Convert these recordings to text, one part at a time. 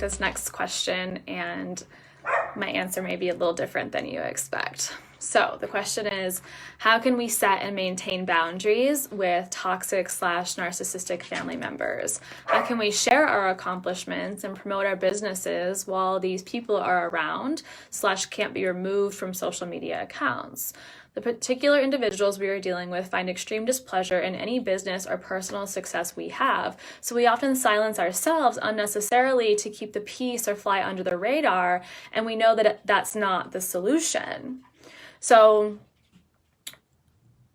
this next question, and my answer may be a little different than you expect. So the question is, how can we set and maintain boundaries with toxic/narcissistic family members? How can we share our accomplishments and promote our businesses while these people are around / can't be removed from social media accounts? The particular individuals we are dealing with find extreme displeasure in any business or personal success we have, so we often silence ourselves unnecessarily to keep the peace or fly under the radar, and we know that that's not the solution. So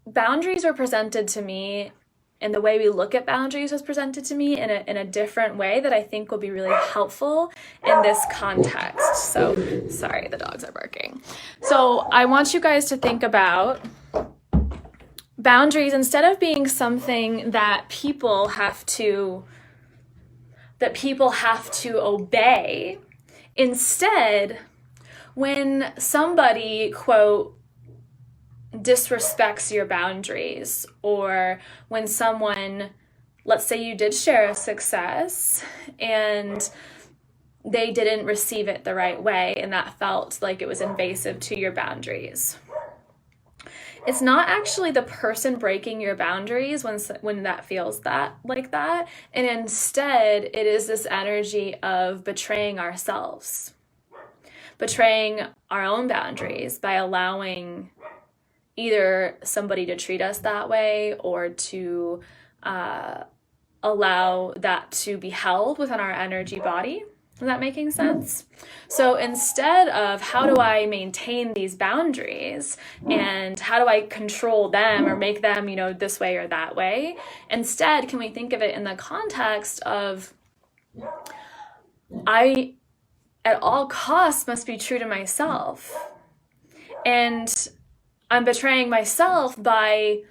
boundaries were presented to me, and the way we look at boundaries was presented to me in a different way that I think will be really helpful in this context. So, sorry, the dogs are barking. So I want you guys to think about boundaries instead of being something that people have to obey. Instead, when somebody, quote, disrespects your boundaries, or when someone, let's say you did share a success and they didn't receive it the right way and that felt like it was invasive to your boundaries. It's not actually the person breaking your boundaries when that feels like that, and instead it is this energy of betraying ourselves, betraying our own boundaries by allowing either somebody to treat us that way or to allow that to be held within our energy body. Is that making sense? So instead of how do I maintain these boundaries and how do I control them or make them, this way or that way, instead, can we think of it in the context of I, at all costs, must be true to myself. And I'm betraying myself by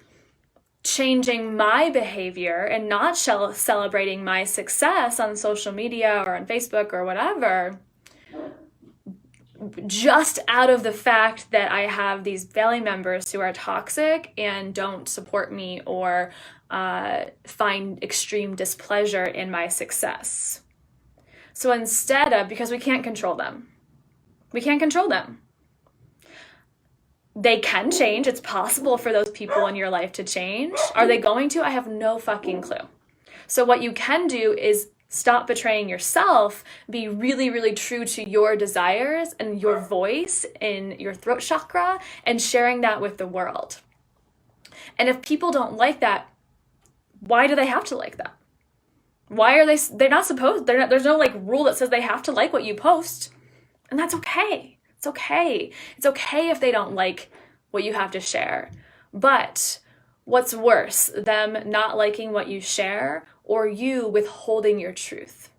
changing my behavior and not celebrating my success on social media or on Facebook or whatever, just out of the fact that I have these family members who are toxic and don't support me or find extreme displeasure in my success. So instead of, because we can't control them. They can change. It's possible for those people in your life to change. Are they going to? I have no fucking clue. So what you can do is stop betraying yourself, be really, really true to your desires and your voice in your throat chakra and sharing that with the world. And if people don't like that, why do they have to like that? Why are they're not supposed, there's no rule that says they have to like what you post. And that's okay. It's okay. It's okay if they don't like what you have to share. But what's worse, them not liking what you share or you withholding your truth,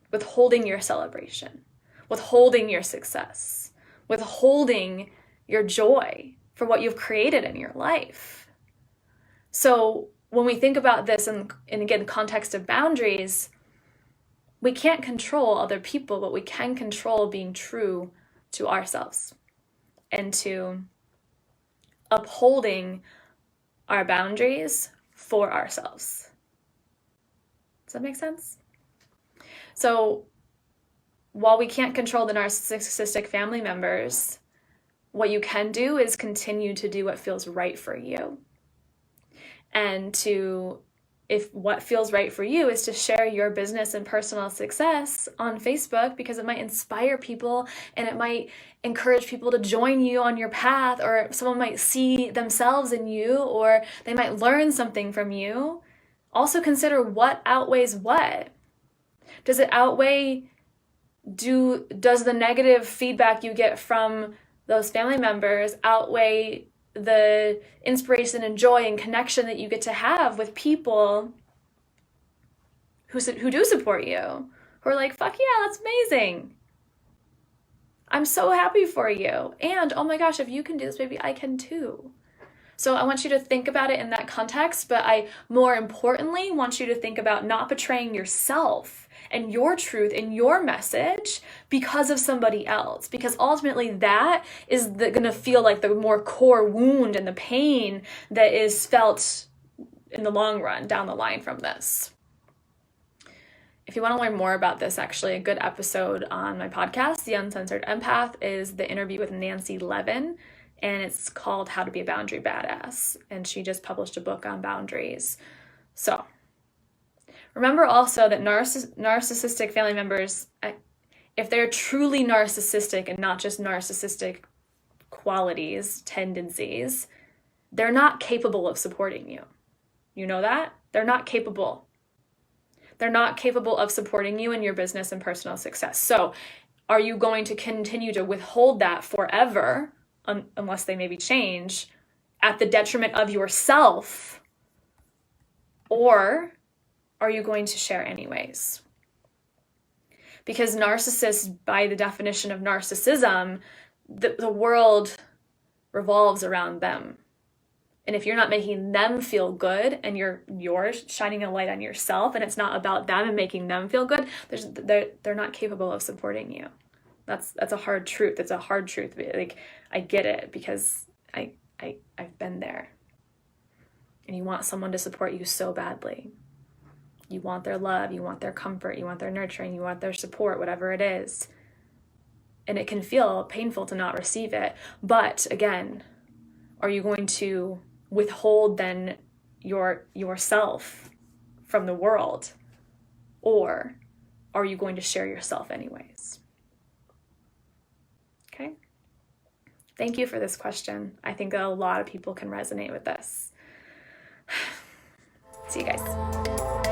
withholding your celebration, withholding your success, withholding your joy for what you've created in your life? So when we think about this in again, context of boundaries, we can't control other people, but we can control being true to ourselves and to upholding our boundaries for ourselves. Does that make sense? So while we can't control the narcissistic family members, what you can do is continue to do what feels right for you. And if what feels right for you is to share your business and personal success on Facebook because it might inspire people and it might encourage people to join you on your path, or someone might see themselves in you, or they might learn something from you, also consider what outweighs what. Does it outweigh, does the negative feedback you get from those family members outweigh the inspiration and joy and connection that you get to have with people who do support you, who are like, fuck yeah, that's amazing. I'm so happy for you. And oh my gosh, if you can do this, maybe I can too. So I want you to think about it in that context, but I more importantly want you to think about not betraying yourself and your truth and your message because of somebody else, because ultimately that is going to feel like the more core wound and the pain that is felt in the long run down the line from this. If you want to learn more about this, actually, a good episode on my podcast, The Uncensored Empath, is the interview with Nancy Levin, and it's called How to Be a Boundary Badass, and she just published a book on boundaries. So remember also that narcissistic family members, if they're truly narcissistic and not just narcissistic qualities, tendencies, they're not capable of supporting you. You know that? They're not capable. They're not capable of supporting you in your business and personal success. So are you going to continue to withhold that forever, unless they maybe change, at the detriment of yourself? Or are you going to share anyways? Because narcissists, by the definition of narcissism, the world revolves around them. And if you're not making them feel good and you're shining a light on yourself and it's not about them and making them feel good, they're not capable of supporting you. That's a hard truth. It's a hard truth. Like, I get it because I've been there. And you want someone to support you so badly. You want their love, you want their comfort, you want their nurturing, you want their support, whatever it is. And it can feel painful to not receive it. But again, are you going to withhold then yourself from the world? Or are you going to share yourself anyways? Okay. Thank you for this question. I think that a lot of people can resonate with this. See you guys.